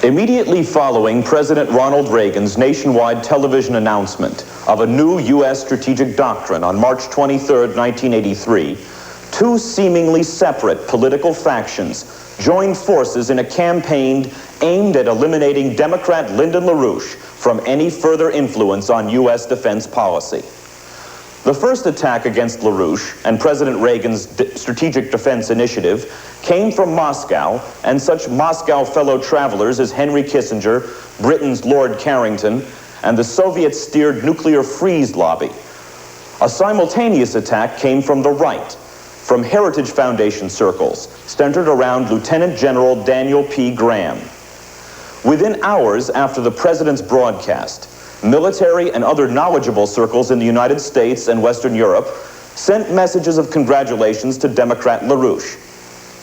Immediately following President Ronald Reagan's nationwide television announcement of a new U.S. strategic doctrine on March 23, 1983, two seemingly separate political factions joined forces in a campaign aimed at eliminating Democrat Lyndon LaRouche from any further influence on U.S. defense policy. The first attack against LaRouche and President Reagan's Strategic Defense Initiative came from Moscow and such Moscow fellow travelers as Henry Kissinger, Britain's Lord Carrington, and the Soviet-steered nuclear freeze lobby. A simultaneous attack came from the right, from Heritage Foundation circles, centered around Lieutenant General Daniel P. Graham. Within hours after the president's broadcast, military and other knowledgeable circles in the United States and Western Europe sent messages of congratulations to Democrat LaRouche.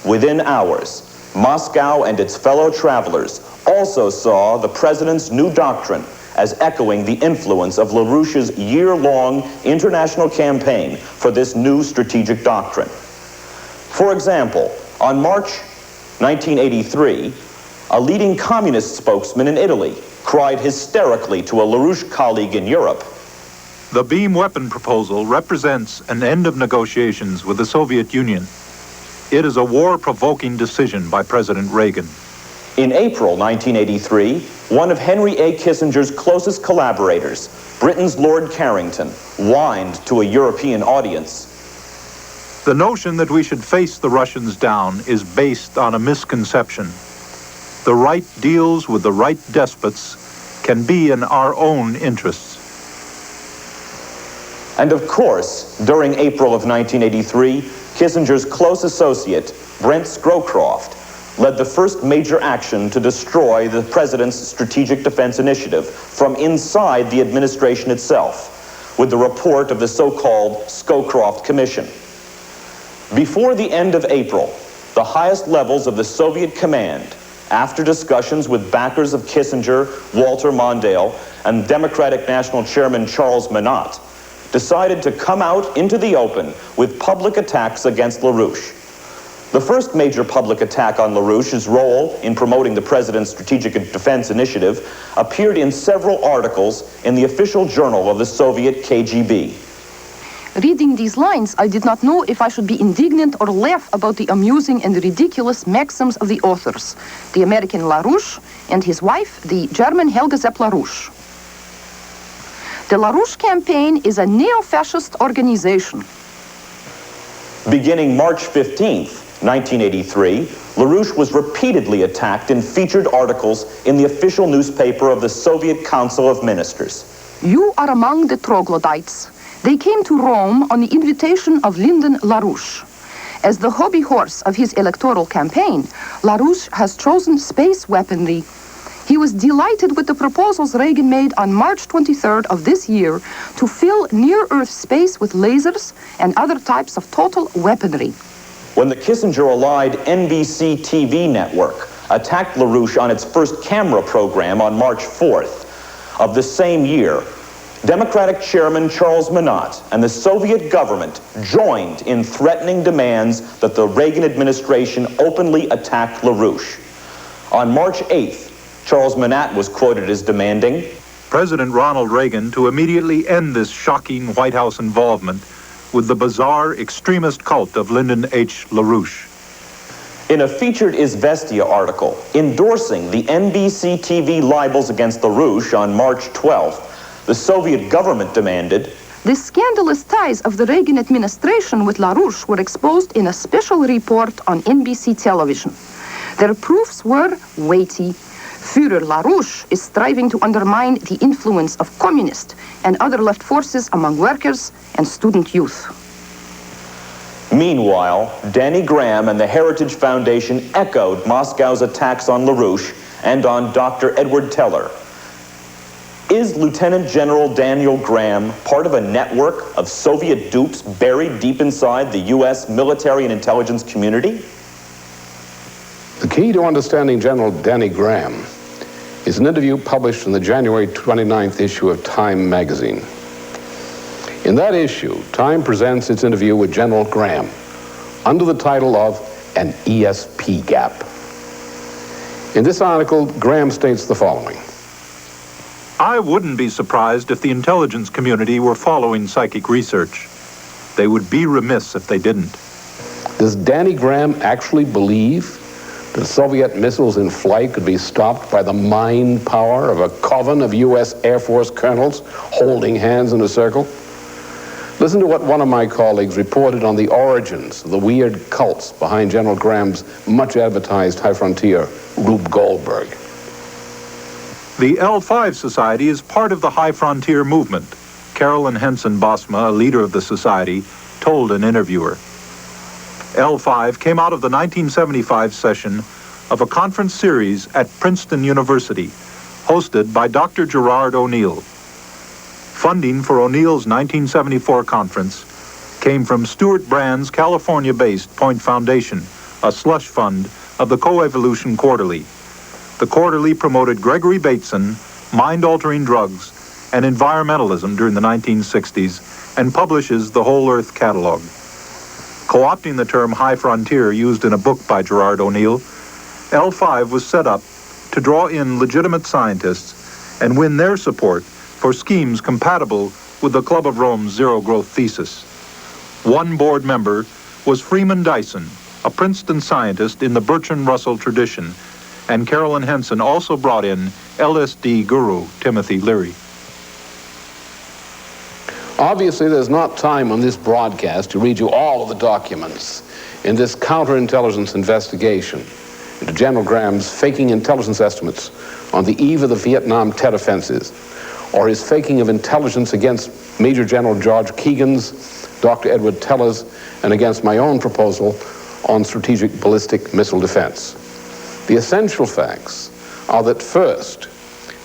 Within hours, Moscow and its fellow travelers also saw the president's new doctrine as echoing the influence of LaRouche's year-long international campaign for this new strategic doctrine. For example, on March 1983, a leading communist spokesman in Italy cried hysterically to a LaRouche colleague in Europe, "The beam weapon proposal represents an end of negotiations with the Soviet Union. It is a war-provoking decision by President Reagan." In April 1983, one of Henry A. Kissinger's closest collaborators, Britain's Lord Carrington, whined to a European audience, "The notion that we should face the Russians down is based on a misconception. The right deals with the right despots can be in our own interests." And of course, during April of 1983, Kissinger's close associate, Brent Scowcroft, led the first major action to destroy the president's Strategic Defense Initiative from inside the administration itself, with the report of the so-called Scowcroft Commission. Before the end of April, the highest levels of the Soviet command, after discussions with backers of Kissinger, Walter Mondale, and Democratic National Chairman Charles Minot, decided to come out into the open with public attacks against LaRouche. The first major public attack on LaRouche's role in promoting the president's Strategic Defense Initiative appeared in several articles in the official journal of the Soviet KGB. Reading these lines, I did not know if I should be indignant or laugh about the amusing and ridiculous maxims of the authors, the American LaRouche and his wife, the German Helga Sepp LaRouche. The LaRouche campaign is a neo-fascist organization. Beginning March 15th, 1983, LaRouche was repeatedly attacked in featured articles in the official newspaper of the Soviet Council of Ministers. "You are among the troglodytes. They came to Rome on the invitation of Lyndon LaRouche. As the hobby horse of his electoral campaign, LaRouche has chosen space weaponry. He was delighted with the proposals Reagan made on March 23rd of this year to fill near-Earth space with lasers and other types of total weaponry." When the Kissinger-allied NBC TV network attacked LaRouche on its first camera program on March 4th of the same year, Democratic Chairman Charles Minot and the Soviet government joined in threatening demands that the Reagan administration openly attack LaRouche. On March 8th, Charles Minot was quoted as demanding, President Ronald Reagan to immediately end this shocking White House involvement with the bizarre extremist cult of Lyndon H. LaRouche. In a featured Izvestia article endorsing the NBC TV libels against LaRouche on March 12th, the Soviet government demanded, The scandalous ties of the Reagan administration with LaRouche were exposed in a special report on NBC television. Their proofs were weighty. Führer LaRouche is striving to undermine the influence of communist and other left forces among workers and student youth. Meanwhile, Danny Graham and the Heritage Foundation echoed Moscow's attacks on LaRouche and on Dr. Edward Teller. Is Lieutenant General Daniel Graham part of a network of Soviet dupes buried deep inside the U.S. military and intelligence community? The key to understanding General Danny Graham is an interview published in the January 29th issue of Time magazine. In that issue, Time presents its interview with General Graham under the title of An ESP Gap. In this article, Graham states the following. I wouldn't be surprised if the intelligence community were following psychic research. They would be remiss if they didn't. Does Danny Graham actually believe that Soviet missiles in flight could be stopped by the mind power of a coven of U.S. Air Force colonels holding hands in a circle? Listen to what one of my colleagues reported on the origins of the weird cults behind General Graham's much-advertised high frontier, Rube Goldberg. The L5 Society is part of the high frontier movement. Carolyn Henson Bosma, a leader of the society, told an interviewer. L5 came out of the 1975 session of a conference series at Princeton University, hosted by Dr. Gerard O'Neill. Funding for O'Neill's 1974 conference came from Stuart Brand's California-based Point Foundation, a slush fund of the Coevolution Quarterly. The Quarterly promoted Gregory Bateson, mind-altering drugs, and environmentalism during the 1960s, and publishes the Whole Earth Catalog. Co-opting the term high frontier used in a book by Gerard O'Neill, L5 was set up to draw in legitimate scientists and win their support for schemes compatible with the Club of Rome's zero-growth thesis. One board member was Freeman Dyson, a Princeton scientist in the Bertrand Russell tradition, and Carolyn Henson also brought in LSD guru Timothy Leary. Obviously, there's not time on this broadcast to read you all of the documents in this counterintelligence investigation into General Graham's faking intelligence estimates on the eve of the Vietnam Tet offenses, or his faking of intelligence against Major General George Keegan's, Dr. Edward Teller's, and against my own proposal on strategic ballistic missile defense. The essential facts are that first,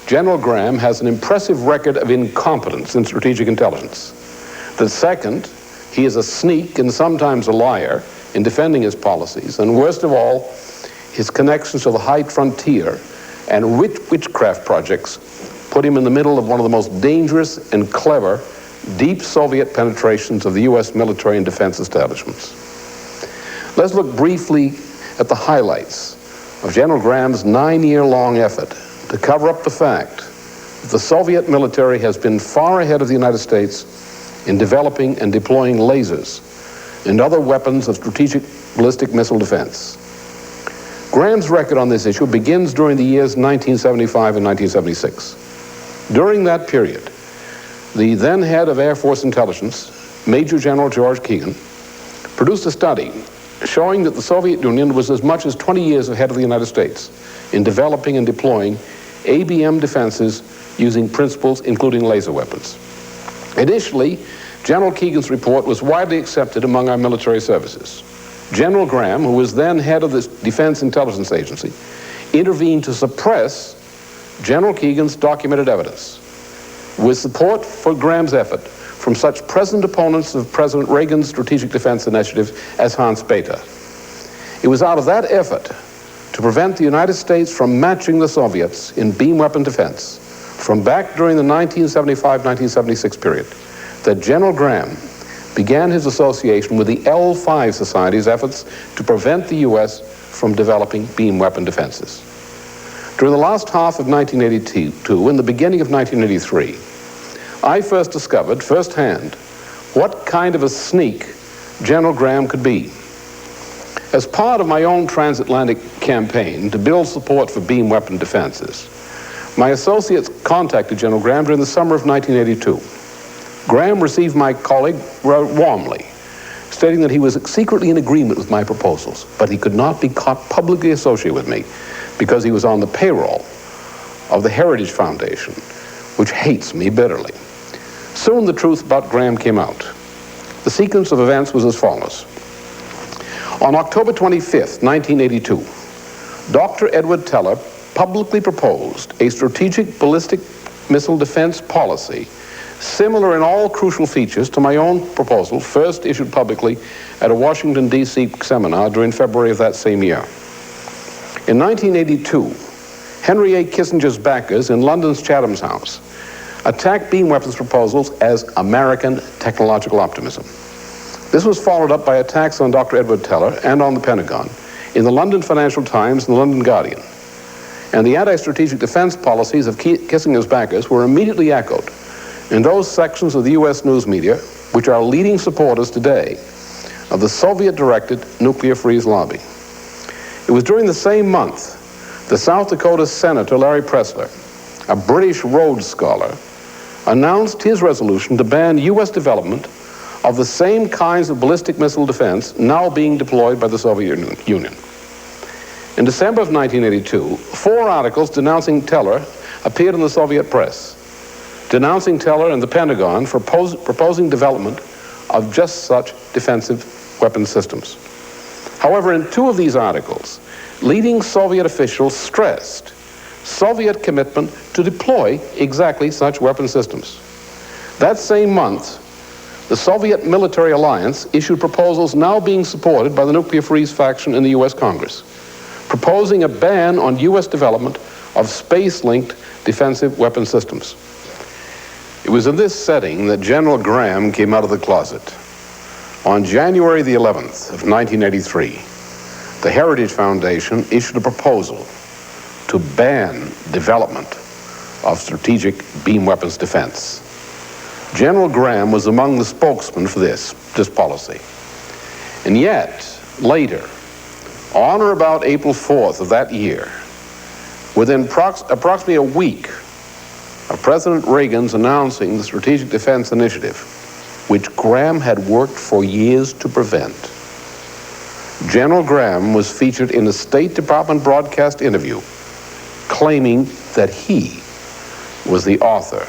General Graham has an impressive record of incompetence in strategic intelligence. That second, he is a sneak and sometimes a liar in defending his policies. And worst of all, his connections to the high frontier and witchcraft projects put him in the middle of one of the most dangerous and clever deep Soviet penetrations of the U.S. military and defense establishments. Let's look briefly at the highlights of General Graham's 9-year-long effort to cover up the fact that the Soviet military has been far ahead of the United States in developing and deploying lasers and other weapons of strategic ballistic missile defense. Graham's record on this issue begins during the years 1975 and 1976. During that period, the then head of Air Force Intelligence, Major General George Keegan, produced a study showing that the Soviet Union was as much as 20 years ahead of the United States in developing and deploying ABM defenses using principles including laser weapons. Additionally, General Keegan's report was widely accepted among our military services. General Graham, who was then head of the Defense Intelligence Agency, intervened to suppress General Keegan's documented evidence. With support for Graham's effort from such present opponents of President Reagan's Strategic Defense Initiative as Hans Bethe. It was out of that effort to prevent the United States from matching the Soviets in beam weapon defense from back during the 1975-1976 period that General Graham began his association with the L5 Society's efforts to prevent the U.S. from developing beam weapon defenses. During the last half of 1982 and the beginning of 1983, I first discovered firsthand what kind of a sneak General Graham could be. As part of my own transatlantic campaign to build support for beam weapon defenses, my associates contacted General Graham during the summer of 1982. Graham received my colleague warmly, stating that he was secretly in agreement with my proposals, but he could not be publicly associated with me because he was on the payroll of the Heritage Foundation, which hates me bitterly. Soon the truth about Graham came out. The sequence of events was as follows. On October 25th, 1982, Dr. Edward Teller publicly proposed a strategic ballistic missile defense policy similar in all crucial features to my own proposal, first issued publicly at a Washington, D.C. seminar during February of that same year. In 1982, Henry A. Kissinger's backers in London's Chatham's House attacked beam weapons proposals as American technological optimism. This was followed up by attacks on Dr. Edward Teller and on the Pentagon in the London Financial Times and the London Guardian. And the anti-strategic defense policies of Kissinger's backers were immediately echoed in those sections of the U.S. news media which are leading supporters today of the Soviet-directed nuclear freeze lobby. It was during the same month that South Dakota Senator Larry Pressler, a British Rhodes Scholar, announced his resolution to ban U.S. development of the same kinds of ballistic missile defense now being deployed by the Soviet Union. In December of 1982, 4 articles denouncing Teller appeared in the Soviet press, denouncing Teller and the Pentagon for proposing development of just such defensive weapons systems. However, in 2 of these articles, leading Soviet officials stressed Soviet commitment to deploy exactly such weapon systems. That same month, the Soviet military alliance issued proposals now being supported by the nuclear freeze faction in the U.S. Congress, proposing a ban on U.S. development of space-linked defensive weapon systems. It was in this setting that General Graham came out of the closet. On January the 11th of 1983, the Heritage Foundation issued a proposal to ban development of strategic beam weapons defense. General Graham was among the spokesmen for this policy. And yet, later, on or about April 4th of that year, within approximately a week of President Reagan's announcing the Strategic Defense Initiative, which Graham had worked for years to prevent, General Graham was featured in a State Department broadcast interview claiming that he was the author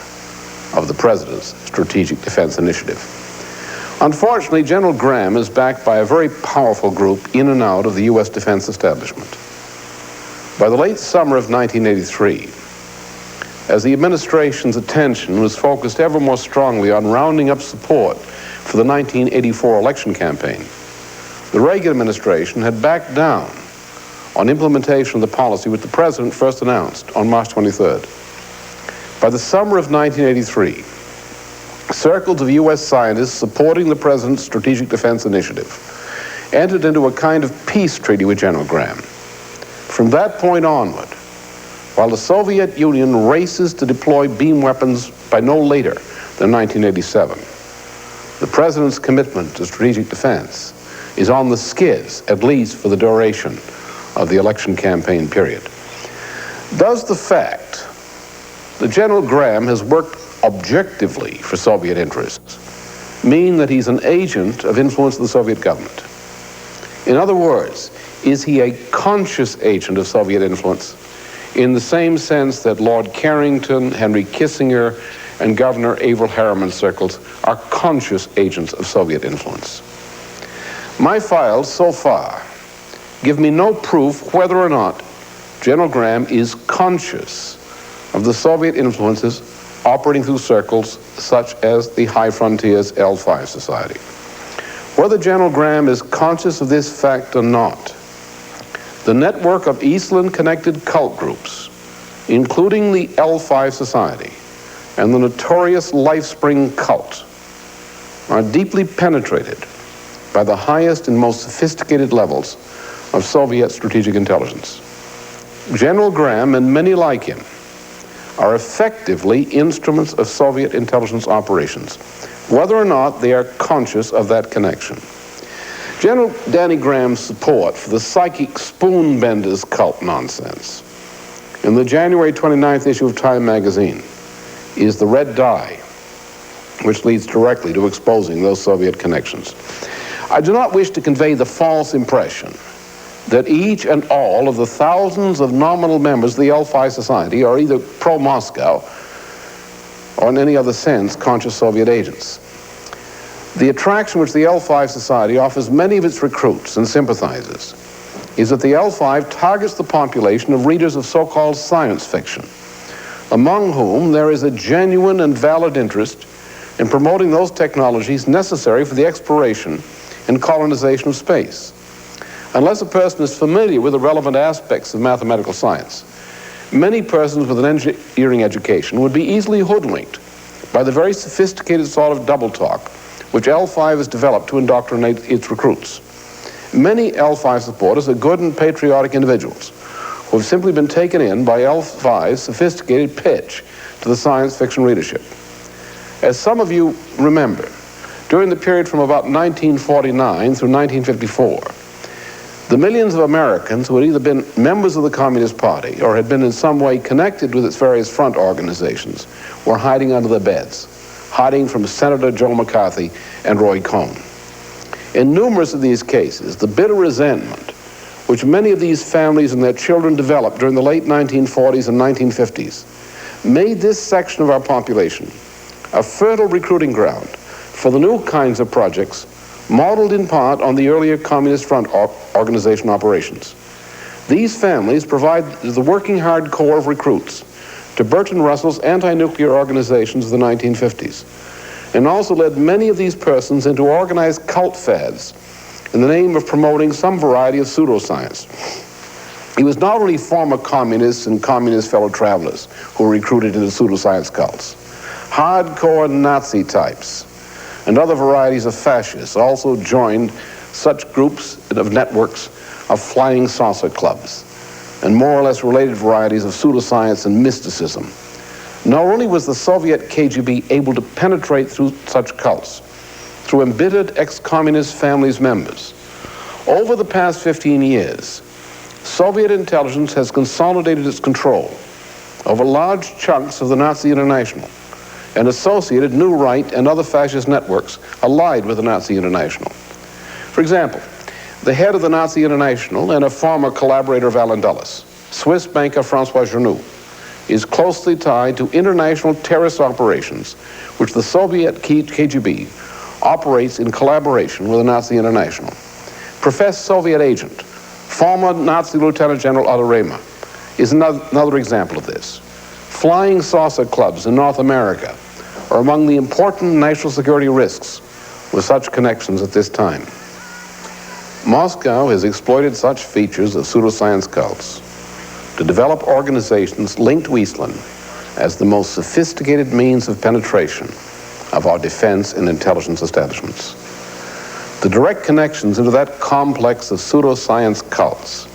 of the President's Strategic Defense Initiative. Unfortunately, General Graham is backed by a very powerful group in and out of the U.S. defense establishment. By the late summer of 1983, as the administration's attention was focused ever more strongly on rounding up support for the 1984 election campaign, the Reagan administration had backed down on implementation of the policy which the President first announced on March 23rd. By the summer of 1983, circles of U.S. scientists supporting the President's Strategic Defense Initiative entered into a kind of peace treaty with General Graham. From that point onward, while the Soviet Union races to deploy beam weapons by no later than 1987, the President's commitment to strategic defense is on the skids, at least for the duration of the election campaign period. Does the fact that General Graham has worked objectively for Soviet interests mean that he's an agent of influence of the Soviet government? In other words, is he a conscious agent of Soviet influence in the same sense that Lord Carrington, Henry Kissinger, and Governor Averell Harriman circles are conscious agents of Soviet influence? My files so far give me no proof whether or not General Graham is conscious of the Soviet influences operating through circles such as the High Frontiers L5 Society. Whether General Graham is conscious of this fact or not, the network of Eastland-connected cult groups, including the L5 Society and the notorious LifeSpring cult, are deeply penetrated by the highest and most sophisticated levels of Soviet strategic intelligence. General Graham and many like him are effectively instruments of Soviet intelligence operations, whether or not they are conscious of that connection. General Danny Graham's support for the psychic spoonbenders cult nonsense in the January 29th issue of Time magazine is the red dye which leads directly to exposing those Soviet connections. I do not wish to convey the false impression that each and all of the thousands of nominal members of the L5 Society are either pro-Moscow or in any other sense conscious Soviet agents. The attraction which the L5 Society offers many of its recruits and sympathizers is that the L5 targets the population of readers of so-called science fiction, among whom there is a genuine and valid interest in promoting those technologies necessary for the exploration and colonization of space. Unless a person is familiar with the relevant aspects of mathematical science, many persons with an engineering education would be easily hoodwinked by the very sophisticated sort of double talk which L5 has developed to indoctrinate its recruits. Many L5 supporters are good and patriotic individuals who who have simply been taken in by L5's sophisticated pitch to the science fiction readership. As some of you remember, during the period from about 1949 through 1954, the millions of Americans who had either been members of the Communist Party or had been in some way connected with its various front organizations were hiding under their beds, hiding from Senator Joe McCarthy and Roy Cohn. In numerous of these cases, the bitter resentment which many of these families and their children developed during the late 1940s and 1950s made this section of our population a fertile recruiting ground for the new kinds of projects modeled in part on the earlier Communist Front organization operations. These families provide the working hard core of recruits to Bertrand Russell's anti-nuclear organizations of the 1950s, and also led many of these persons into organized cult fads in the name of promoting some variety of pseudoscience. It was not only former communists and communist fellow travelers who were recruited into pseudoscience cults. Hardcore Nazi types and other varieties of fascists also joined such groups of networks of flying saucer clubs and more or less related varieties of pseudoscience and mysticism. Not only was the Soviet KGB able to penetrate through such cults, through embittered ex-communist families members, over the past 15 years, Soviet intelligence has consolidated its control over large chunks of the Nazi International and associated new right and other fascist networks allied with the Nazi International. For example, the head of the Nazi International and a former collaborator of Allen Dulles, Swiss banker Francois Genoux, is closely tied to international terrorist operations which the Soviet KGB operates in collaboration with the Nazi International. Professed Soviet agent, former Nazi Lieutenant General Otto Rehmer, is another example of this. Flying saucer clubs in North America are among the important national security risks with such connections at this time. Moscow has exploited such features of pseudoscience cults to develop organizations linked to Eastland as the most sophisticated means of penetration of our defense and intelligence establishments. The direct connections into that complex of pseudoscience cults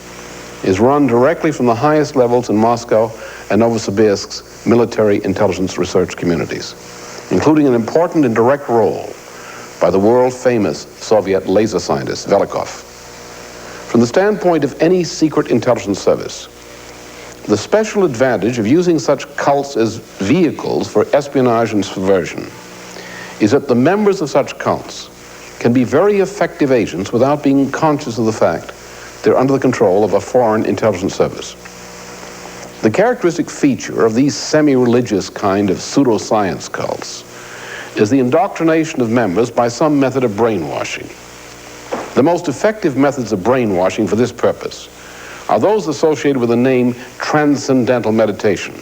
is run directly from the highest levels in Moscow and Novosibirsk's military intelligence research communities, including an important and direct role by the world-famous Soviet laser scientist Velikov. From the standpoint of any secret intelligence service, the special advantage of using such cults as vehicles for espionage and subversion is that the members of such cults can be very effective agents without being conscious of the fact they're under the control of a foreign intelligence service. The characteristic feature of these semi-religious kind of pseudoscience cults is the indoctrination of members by some method of brainwashing. The most effective methods of brainwashing for this purpose are those associated with the name transcendental meditation,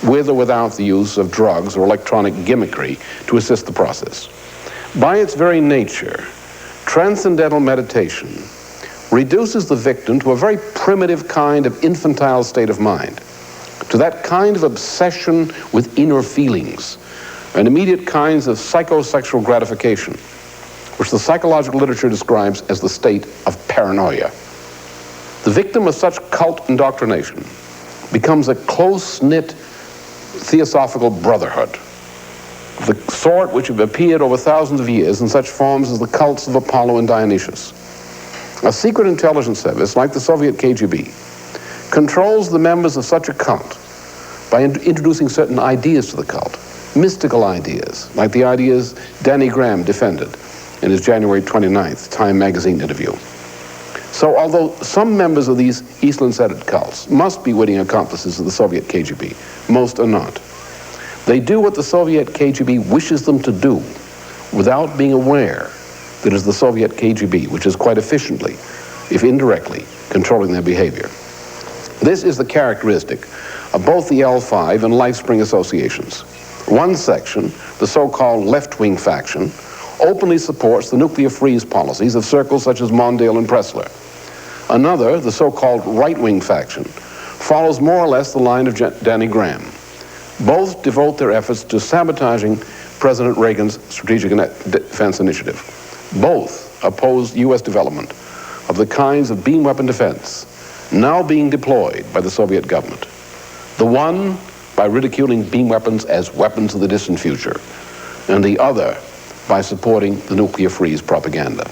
with or without the use of drugs or electronic gimmickry to assist the process. By its very nature, transcendental meditation reduces the victim to a very primitive kind of infantile state of mind, to that kind of obsession with inner feelings and immediate kinds of psychosexual gratification, which the psychological literature describes as the state of paranoia. The victim of such cult indoctrination becomes a close-knit theosophical brotherhood, the sort which have appeared over thousands of years in such forms as the cults of Apollo and Dionysius. A secret intelligence service, like the Soviet KGB, controls the members of such a cult by introducing certain ideas to the cult, mystical ideas, like the ideas Danny Graham defended in his January 29th Time magazine interview. So although some members of these Eastland-centered cults must be witting accomplices of the Soviet KGB, most are not. They do what the Soviet KGB wishes them to do without being aware that it is the Soviet KGB which is quite efficiently, if indirectly, controlling their behavior. This is the characteristic of both the L5 and LifeSpring associations. One section, the so-called left-wing faction, openly supports the nuclear freeze policies of circles such as Mondale and Pressler. Another, the so-called right-wing faction, follows more or less the line of Danny Graham. Both devote their efforts to sabotaging President Reagan's Strategic Defense Initiative. Both oppose U.S. development of the kinds of beam weapon defense now being deployed by the Soviet government. The one by ridiculing beam weapons as weapons of the distant future, and the other by supporting the nuclear freeze propaganda.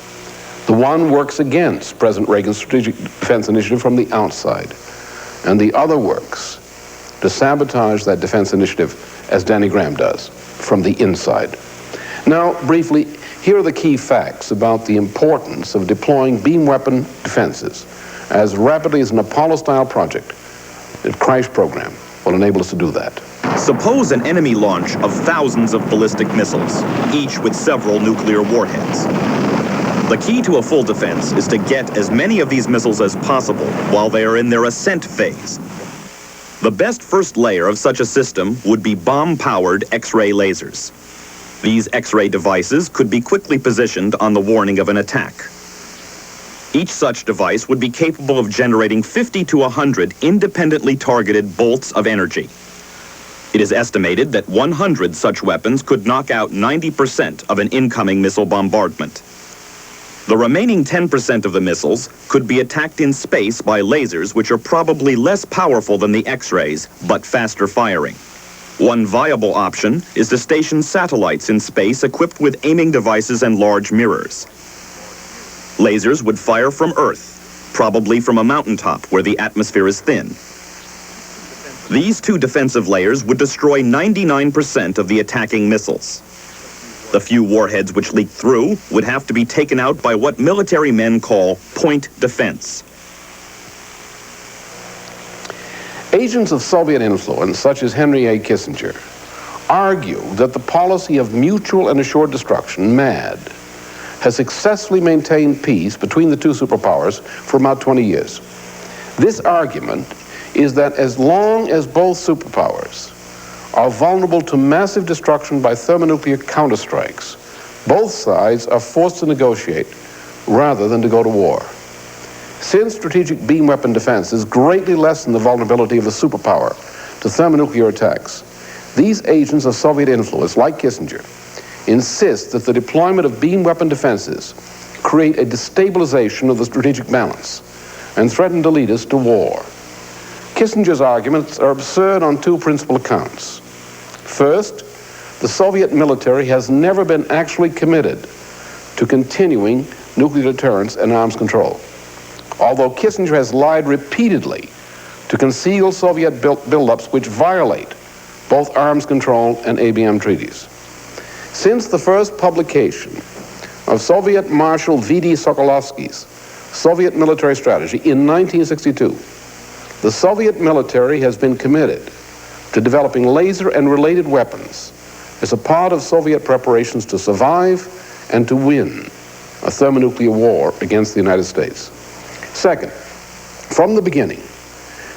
The one works against President Reagan's strategic defense initiative from the outside, and the other works to sabotage that defense initiative, as Danny Graham does, from the inside. Now, briefly, here are the key facts about the importance of deploying beam weapon defenses as rapidly as an Apollo-style project. The crash program will enable us to do that. Suppose an enemy launch of thousands of ballistic missiles, each with several nuclear warheads. The key to a full defense is to get as many of these missiles as possible while they are in their ascent phase. The best first layer of such a system would be bomb-powered X-ray lasers. These X-ray devices could be quickly positioned on the warning of an attack. Each such device would be capable of generating 50 to 100 independently targeted bolts of energy. It is estimated that 100 such weapons could knock out 90% of an incoming missile bombardment. The remaining 10% of the missiles could be attacked in space by lasers which are probably less powerful than the X-rays, but faster firing. One viable option is to station satellites in space equipped with aiming devices and large mirrors. Lasers would fire from Earth, probably from a mountaintop where the atmosphere is thin. These two defensive layers would destroy 99% of the attacking missiles. The few warheads which leaked through would have to be taken out by what military men call point defense. Agents of Soviet influence, such as Henry A. Kissinger, argue that the policy of mutual and assured destruction, MAD, has successfully maintained peace between the two superpowers for about 20 years. This argument is that as long as both superpowers are vulnerable to massive destruction by thermonuclear counterstrikes, both sides are forced to negotiate rather than to go to war. Since strategic beam weapon defenses greatly lessen the vulnerability of the superpower to thermonuclear attacks, these agents of Soviet influence, like Kissinger, insist that the deployment of beam weapon defenses create a destabilization of the strategic balance and threaten to lead us to war. Kissinger's arguments are absurd on two principal accounts. First, the Soviet military has never been actually committed to continuing nuclear deterrence and arms control, although Kissinger has lied repeatedly to conceal Soviet buildups which violate both arms control and ABM treaties. Since the first publication of Soviet Marshal V.D. Sokolovsky's Soviet military strategy in 1962, the Soviet military has been committed to developing laser and related weapons as a part of Soviet preparations to survive and to win a thermonuclear war against the United States. Second, from the beginning,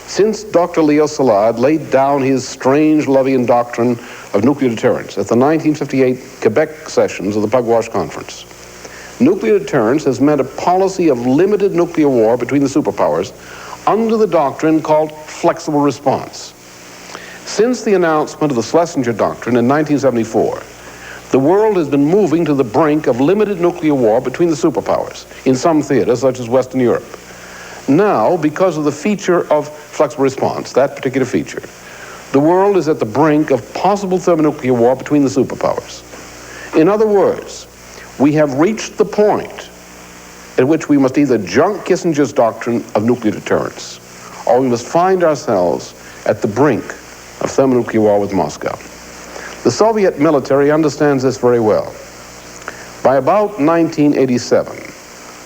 since Dr. Leo Szilard laid down his strange Lovian doctrine of nuclear deterrence at the 1958 Quebec sessions of the Pugwash Conference, nuclear deterrence has meant a policy of limited nuclear war between the superpowers under the doctrine called flexible response. Since the announcement of the Schlesinger Doctrine in 1974, the world has been moving to the brink of limited nuclear war between the superpowers in some theaters, such as Western Europe. Now, because of the feature of flexible response, that particular feature, the world is at the brink of possible thermonuclear war between the superpowers. In other words, we have reached the point at which we must either junk Kissinger's doctrine of nuclear deterrence, or we must find ourselves at the brink of thermonuclear war with Moscow. The Soviet military understands this very well. By about 1987,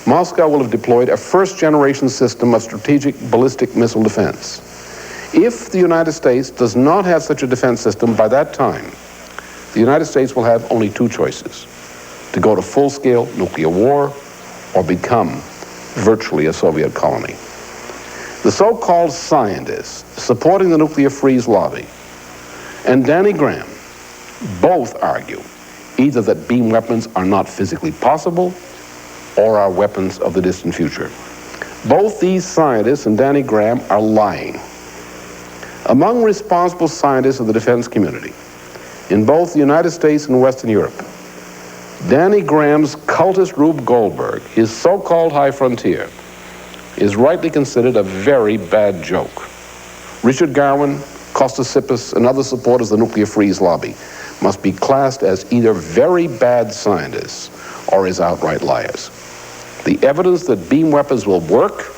Moscow will have deployed a first-generation system of strategic ballistic missile defense. If the United States does not have such a defense system by that time, the United States will have only two choices: to go to full-scale nuclear war or become virtually a Soviet colony. The so-called scientists supporting the nuclear freeze lobby and Danny Graham both argue either that beam weapons are not physically possible or are weapons of the distant future. Both these scientists and Danny Graham are lying. Among responsible scientists of the defense community in both the United States and Western Europe, Danny Graham's cultist Rube Goldberg, his so-called high frontier, is rightly considered a very bad joke. Richard Garwin, Costas Sippis, and other supporters of the nuclear freeze lobby must be classed as either very bad scientists or as outright liars. The evidence that beam weapons will work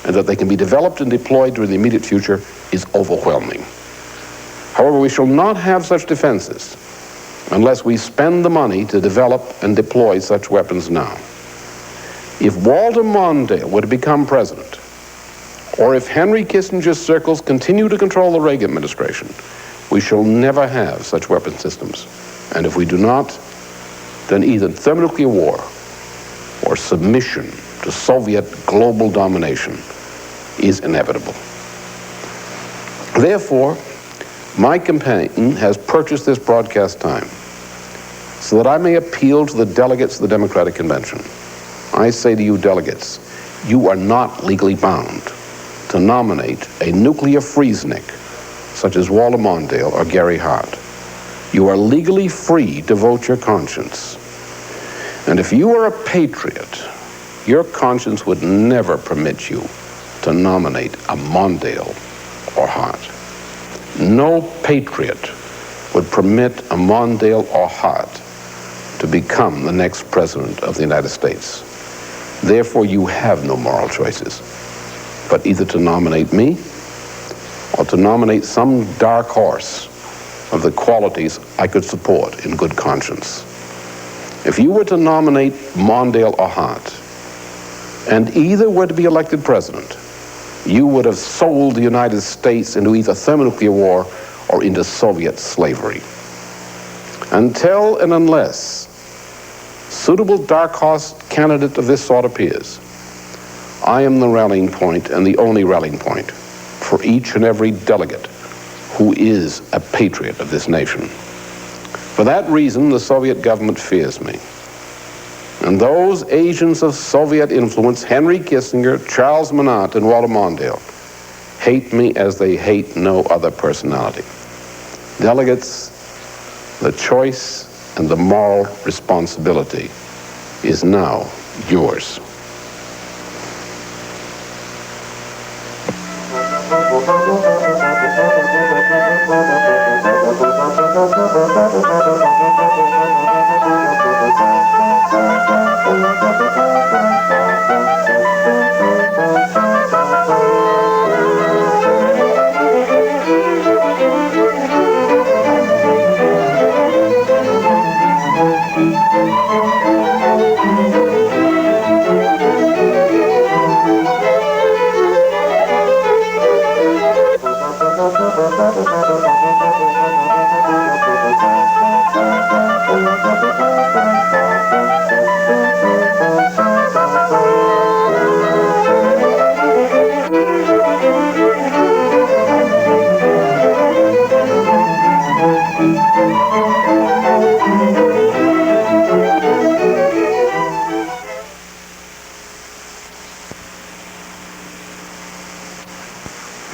and that they can be developed and deployed during the immediate future is overwhelming. However, we shall not have such defenses unless we spend the money to develop and deploy such weapons now. If Walter Mondale were to become president, or if Henry Kissinger's circles continue to control the Reagan administration, we shall never have such weapon systems. And if we do not, then either thermonuclear war or submission to Soviet global domination is inevitable. Therefore, my campaign has purchased this broadcast time so that I may appeal to the delegates of the Democratic Convention. I say to you delegates, you are not legally bound to nominate a nuclear freeznik such as Walter Mondale or Gary Hart. You are legally free to vote your conscience. And if you are a patriot, your conscience would never permit you to nominate a Mondale or Hart. No patriot would permit a Mondale or Hart to become the next president of the United States. Therefore, you have no moral choices, but either to nominate me or to nominate some dark horse of the qualities I could support in good conscience. If you were to nominate Mondale or Hart, and either were to be elected president, you would have sold the United States into either thermonuclear war or into Soviet slavery. Until and unless suitable dark horse candidate of this sort appears, I am the rallying point and the only rallying point for each and every delegate who is a patriot of this nation. For that reason, the Soviet government fears me. And those agents of Soviet influence, Henry Kissinger, Charles Monat, and Walter Mondale, hate me as they hate no other personality. Delegates, the choice and the moral responsibility is now yours.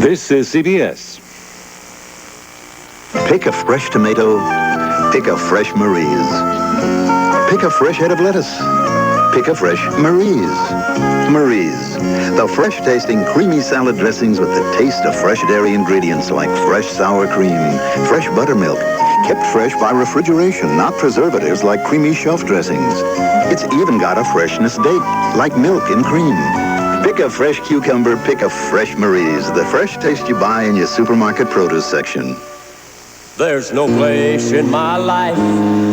This is CBS. Pick a fresh tomato, pick a fresh Marie's. Pick a fresh head of lettuce, pick a fresh Marie's. Marie's, the fresh-tasting creamy salad dressings with the taste of fresh dairy ingredients like fresh sour cream, fresh buttermilk, kept fresh by refrigeration, not preservatives like creamy shelf dressings. It's even got a freshness date, like milk and cream. Pick a fresh cucumber, pick a fresh Marie's, the fresh taste you buy in your supermarket produce section. There's no place in my life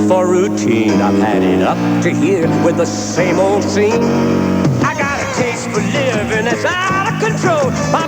for routine. I've had it up to here with the same old scene. I got a taste for living that's out of control. My